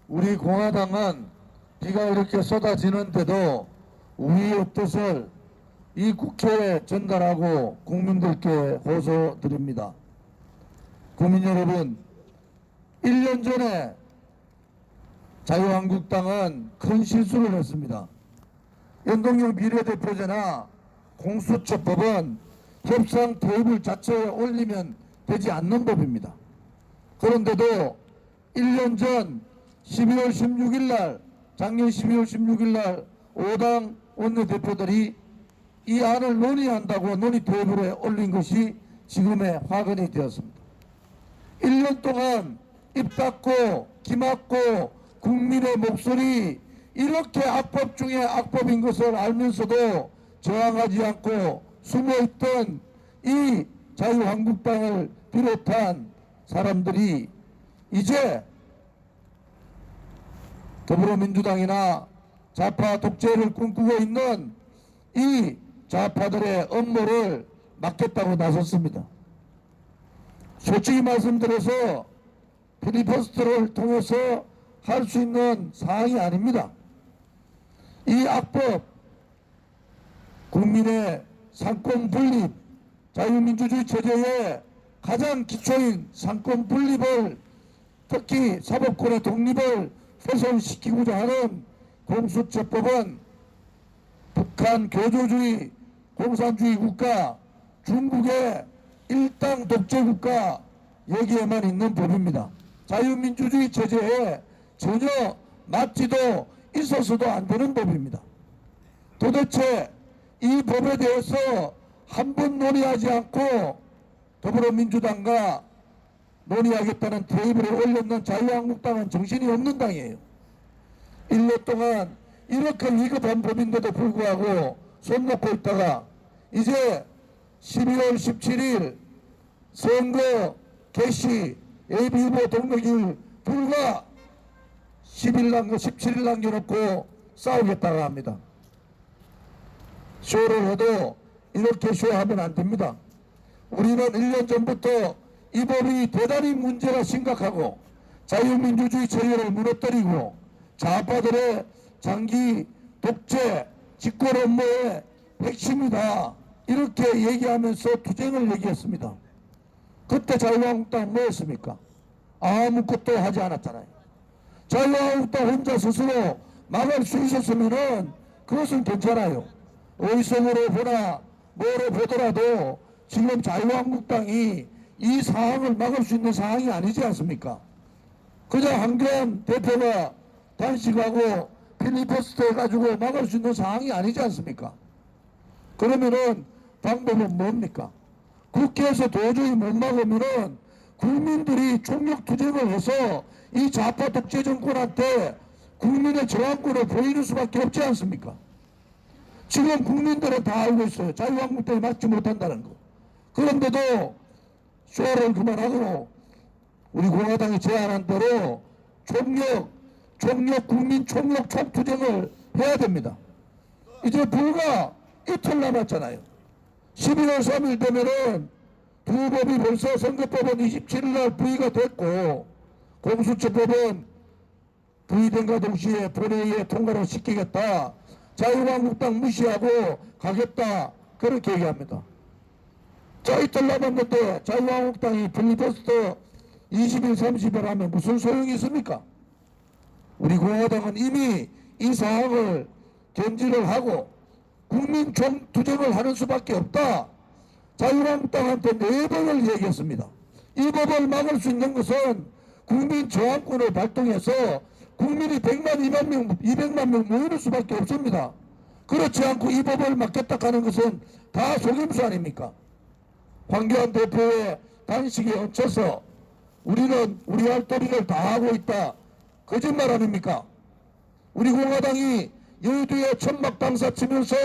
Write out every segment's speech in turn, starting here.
우리 공화당은 비가 이렇게 쏟아지는데도 우리의 뜻을 이 국회에 전달하고 국민들께 호소드립니다. 국민 여러분, 1년 전에 자유한국당은 큰 실수를 했습니다. 연동형 비례대표제나 공수처법은 협상 테이블 자체에 올리면 되지 않는 법입니다. 그런데도 1년 전 12월 16일 날, 작년 12월 16일 날 5당 원내대표들이 이 안을 논의한다고 논의 테이블에 올린 것이 지금의 화근이 되었습니다. 1년 동안 입 닫고 기막고 국민의 목소리 이렇게 악법 중에 악법인 것을 알면서도 저항하지 않고 숨어있던 이 자유한국당을 비롯한 사람들이 이제 더불어민주당이나 좌파 독재를 꿈꾸고 있는 이 좌파들의 음모를 막겠다고 나섰습니다. 솔직히 말씀드려서 필리버스터를 통해서 할 수 있는 사항이 아닙니다. 이 악법, 국민의 상권 분립, 자유민주주의 체제의 가장 기초인 상권 분립을, 특히 사법권의 독립을 훼손시키고자 하는 공수처법은 북한 교조주의 공산주의 국가, 중국의 일당 독재 국가 여기에만 있는 법입니다. 자유민주주의 체제에 전혀 맞지도 있어서도 안 되는 법입니다. 도대체 이 법에 대해서 한 번 논의하지 않고 더불어민주당과 논의하겠다는 테이블에 올렸는 자유한국당은 정신이 없는 당이에요. 1년 동안 이렇게 위급한 법인데도 불구하고 손 놓고 있다가 이제 12월 17일 선거 개시 예비후보 등록일 불과 17일 남겨놓고 싸우겠다고 합니다. 쇼를 해도 이렇게 쇼하면 안 됩니다. 우리는 1년 전부터 이 법이 대단히 문제가 심각하고 자유민주주의 체계를 무너뜨리고 좌파들의 장기 독재 집권 업무의 핵심이다 이렇게 얘기하면서 투쟁을 얘기했습니다. 그때 자유한국당은 뭐였습니까? 아무것도 하지 않았잖아요. 자유한국당 혼자 스스로 막을 수 있었으면은 그것은 괜찮아요. 의성으로 보나 뭐로 보더라도 지금 자유한국당이 이 상황을 막을 수 있는 상황이 아니지 않습니까? 그냥 한교안 대표가 단식하고 필리버스터 해가지고 막을 수 있는 상황이 아니지 않습니까? 그러면은 방법은 뭡니까? 국회에서 도저히 못 막으면은 국민들이 총력투쟁을 해서 이 좌파 독재 정권한테 국민의 저항권을 보이는 수밖에 없지 않습니까? 지금 국민들은 다 알고 있어요. 자유한국당이 막지 못한다는 거. 그런데도 쇼를 그만하고 우리 공화당이 제안한 대로 국민 총력 총투쟁을 해야 됩니다. 이제 불과 이틀 남았잖아요. 11월 3일 되면은 두 법이 벌써 선거법은 27일 날 부의가 됐고 공수처법은 부의된과 동시에 본회의에 통과를 시키겠다. 자유한국당 무시하고 가겠다. 그렇게 얘기합니다. 자, 이틀 남았는데 자유한국당이 필리버스터 20일 30일 하면 무슨 소용이 있습니까? 우리 공화당은 이미 이 상황을 견지를 하고 국민 총투쟁을 하는 수밖에 없다. 자유한국당한테 4번을 얘기했습니다. 이 법을 막을 수 있는 것은 국민 저항권을 발동해서 국민이 100만, 200만 명 모이는 수밖에 없습니다. 그렇지 않고 이 법을 막겠다 하는 것은 다 속임수 아닙니까? 황교안 대표의 단식에 얹혀서 우리는 우리 할 도리를 다 하고 있다. 거짓말 아닙니까? 우리 공화당이 여의도에 천막 방사 치면서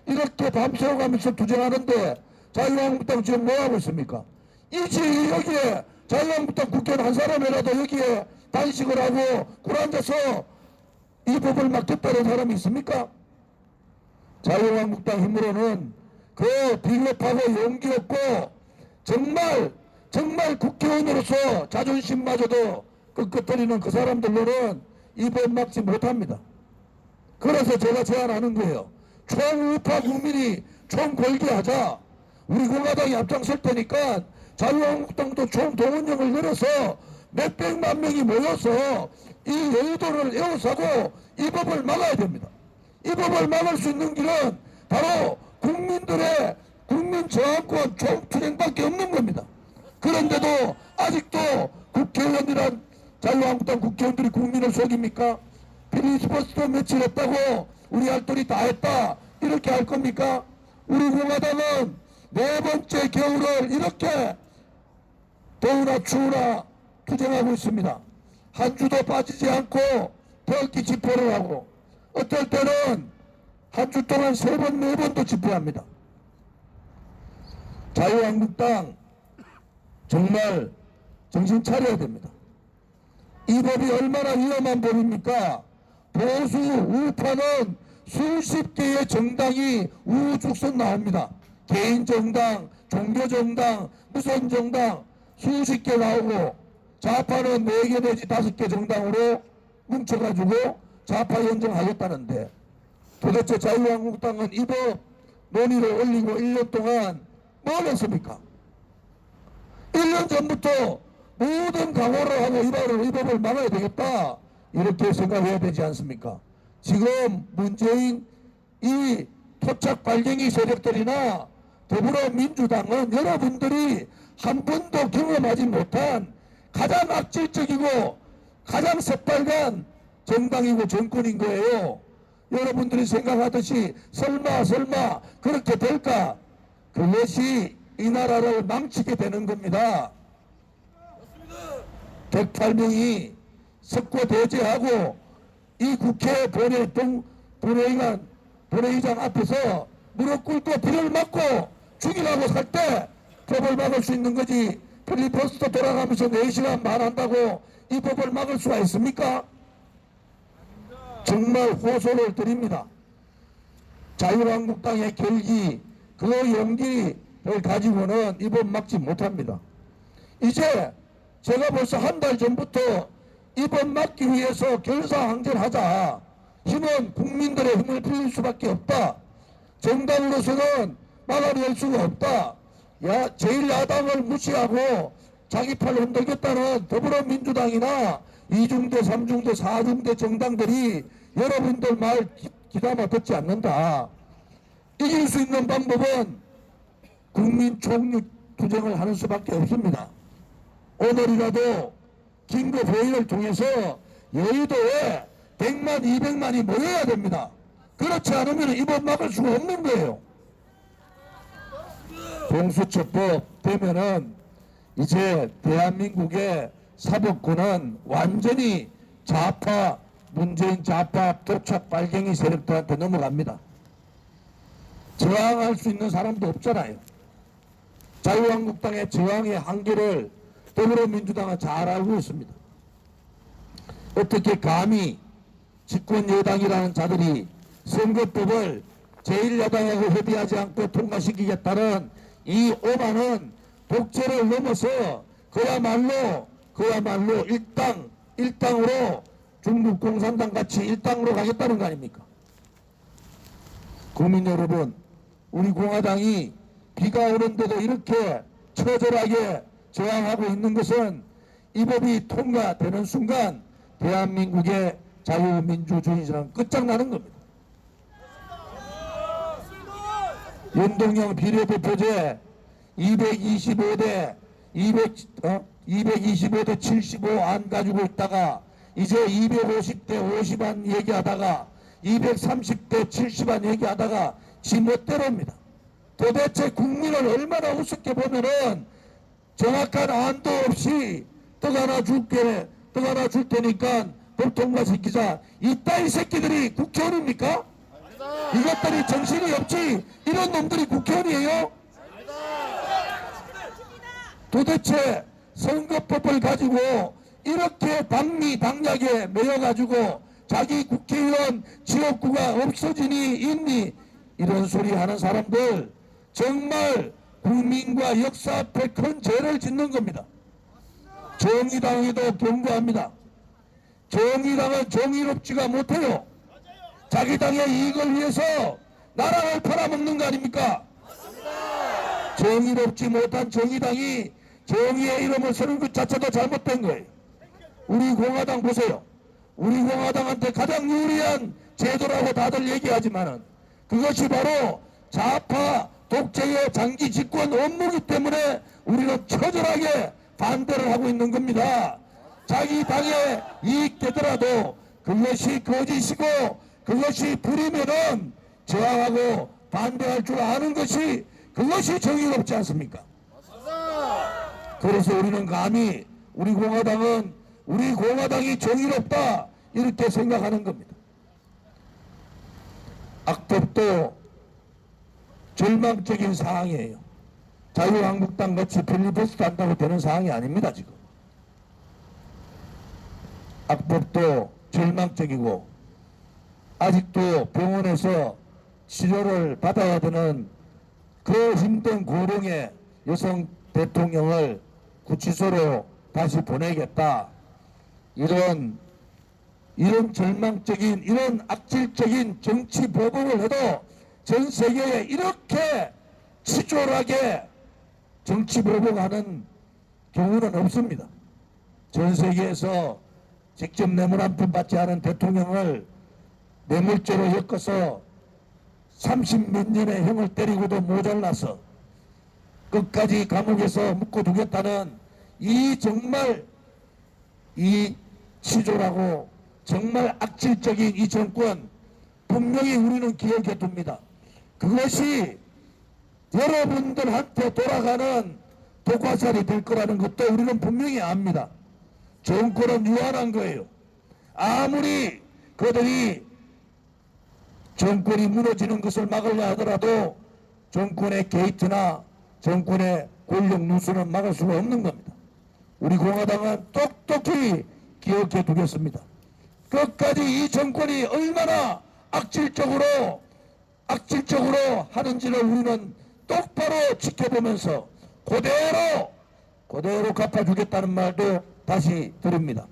이렇게 밤새워가면서 투쟁하는데 자유한국당 지금 뭐하고 있습니까? 이제 여기에 자유한국당 국회의원 한 사람이라도 여기에 단식을 하고 굴앉아서 이 법을 막겠다는 사람이 있습니까? 자유한국당 힘으로는 그 비겁하고 용기 없고 정말 국회의원으로서 자존심마저도 끄끄거리는 그 사람들로는 이 법 막지 못합니다. 그래서 제가 제안하는 거예요. 총우파 국민이 총궐기하자. 우리 공화당이 앞장설 테니까 자유한국당도 총동원령을 내려서 몇백만 명이 모여서 이 여의도를 에워싸고 이 법을 막아야 됩니다. 이 법을 막을 수 있는 길은 바로 국민들의 국민 저항권 총투쟁밖에 없는 겁니다. 그런데도 아직도 국회의원이란 자유한국당 국회의원들이 국민을 속입니까? 필리버스터 며칠 했다고 우리 할 돈이 다 했다 이렇게 할 겁니까? 우리 공화당은 네 번째 겨울을 이렇게 더우나 추우나 투쟁하고 있습니다. 한 주도 빠지지 않고 태극기 집회를 하고 어떨 때는 한 주 동안 3번, 4번도 집회합니다. 자유한국당 정말 정신 차려야 됩니다. 이 법이 얼마나 위험한 법입니까? 보수 우파는 수십 개의 정당이 우후죽순 나옵니다. 개인정당, 종교정당, 무선정당 수십 개 나오고 좌파는 4개 내지 5개 정당으로 뭉쳐가지고 좌파 연정하겠다는데 도대체 자유한국당은 이 법 논의를 올리고 1년 동안 뭘 했습니까? 1년 전부터 모든 각오를 하고 이 법을 막아야 되겠다 이렇게 생각해야 되지 않습니까? 지금 문재인 이 토착 발갱이 세력들이나 더불어민주당은 여러분들이 한 번도 경험하지 못한 가장 악질적이고 가장 새빨간 정당이고 정권인 거예요. 여러분들이 생각하듯이 설마 그렇게 될까? 그것이 이 나라를 망치게 되는 겁니다. 108명이 석고대죄하고 이 국회 본회의장 앞에서 무릎 꿇고 비를 맞고 죽이라고 살 때 법을 막을 수 있는 거지. 필리버스터 돌아가면서 4시간 말한다고 이 법을 막을 수가 있습니까? 정말 호소를 드립니다. 자유한국당의 결기, 그 용기를 가지고는 이 법 막지 못합니다. 이제 제가 벌써 한 달 전부터 이 법 막기 위해서 결사항전하자. 힘은 국민들의 힘을 빌릴 수밖에 없다. 정당으로서는 막아낼 수가 없다. 제1야당을 무시하고 자기 팔 흔들겠다는 더불어민주당이나 2중대, 3중대, 4중대 정당들이 여러분들 말 귀담아 듣지 않는다. 이길 수 있는 방법은 국민 총력 투쟁을 하는 수밖에 없습니다. 오늘이라도 긴급 회의를 통해서 여의도에 100만, 200만이 모여야 됩니다. 그렇지 않으면 이 법 막을 수가 없는 거예요. 공수처법 되면은 이제 대한민국의 사법권은 완전히 좌파, 문재인 좌파 토착 발갱이 세력들한테 넘어갑니다. 저항할 수 있는 사람도 없잖아요. 자유한국당의 저항의 한계를 더불어민주당은 잘 알고 있습니다. 어떻게 감히 집권 여당이라는 자들이 선거법을 제1야당하고 협의하지 않고 통과시키겠다는 이 오만은 독재를 넘어서 그야말로 일당으로 중국 공산당 같이 일당으로 가겠다는 거 아닙니까? 국민 여러분, 우리 공화당이 비가 오는데도 이렇게 처절하게 저항하고 있는 것은 이 법이 통과되는 순간 대한민국의 자유민주주의는 끝장나는 겁니다. 연동형 비례대표제 225대 75 안 가지고 있다가 이제 250대 50안 얘기하다가 230대 70안 얘기하다가 지멋대로입니다. 도대체 국민을 얼마나 우습게 보면은 정확한 안도 없이 떡 하나 줄 테니까 법 통과시키자. 이따위 새끼들이 국회의원입니까? 이것들이 정신이 없지 이런 놈들이 국회의원이에요? 도대체 선거법을 가지고 이렇게 당리당략에 매여가지고 자기 국회의원 지역구가 없어지니 있니 이런 소리 하는 사람들 정말 국민과 역사 앞에 큰 죄를 짓는 겁니다. 정의당에도 경고합니다. 정의당은 정의롭지가 못해요. 자기 당의 이익을 위해서 나라를 팔아먹는 거 아닙니까? 정의롭지 못한 정의당이 정의의 이름을 쓰는 것 자체도 잘못된 거예요. 우리 공화당 보세요. 우리 공화당한테 가장 유리한 제도라고 다들 얘기하지만은 그것이 바로 좌파 독재의 장기 집권 업무기 때문에 우리는 처절하게 반대를 하고 있는 겁니다. 자기 당에 이익되더라도 그것이 거짓이고 그것이 불이면은 저항하고 반대할 줄 아는 것이 그것이 정의롭지 않습니까? 그래서 우리는 감히 우리 공화당이 정의롭다 이렇게 생각하는 겁니다. 악법도 절망적인 상황이에요. 자유한국당 같이 필리버스터 한다고 되는 상황이 아닙니다. 지금 악법도 절망적이고 아직도 병원에서 치료를 받아야 되는 그 힘든 고령의 여성 대통령을 구치소로 다시 보내겠다. 이런 절망적인, 이런 악질적인 정치 보복을 해도 전 세계에 이렇게 치졸하게 정치 보복하는 경우는 없습니다. 전 세계에서 직접 뇌물 한 푼 받지 않은 대통령을 뇌물죄로 엮어서 30몇 년의 형을 때리고도 모자라서 끝까지 감옥에서 묶어두겠다는 이 정말 이 치졸하고 정말 악질적인 이 정권 분명히 우리는 기억해 둡니다. 그것이 여러분들한테 돌아가는 독화살이 될 거라는 것도 우리는 분명히 압니다. 정권은 유한한 거예요. 아무리 그들이 정권이 무너지는 것을 막으려 하더라도 정권의 게이트나 정권의 권력 누수는 막을 수가 없는 겁니다. 우리 공화당은 똑똑히 기억해 두겠습니다. 끝까지 이 정권이 얼마나 악질적으로 하는지를 우리는 똑바로 지켜보면서 그대로 갚아주겠다는 말도 다시 드립니다.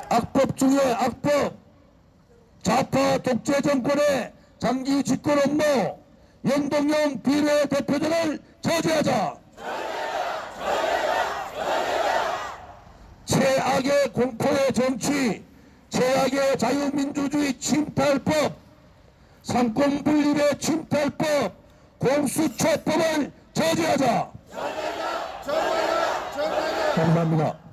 악법 중에 악법, 좌파 독재 정권의 장기 집권 업무, 연동형 비례 대표제를 저지하자. 최악의 공포의 정치, 최악의 자유민주주의 침탈법, 상권분립의 침탈법, 공수처법을 저지하자. 감사합니다.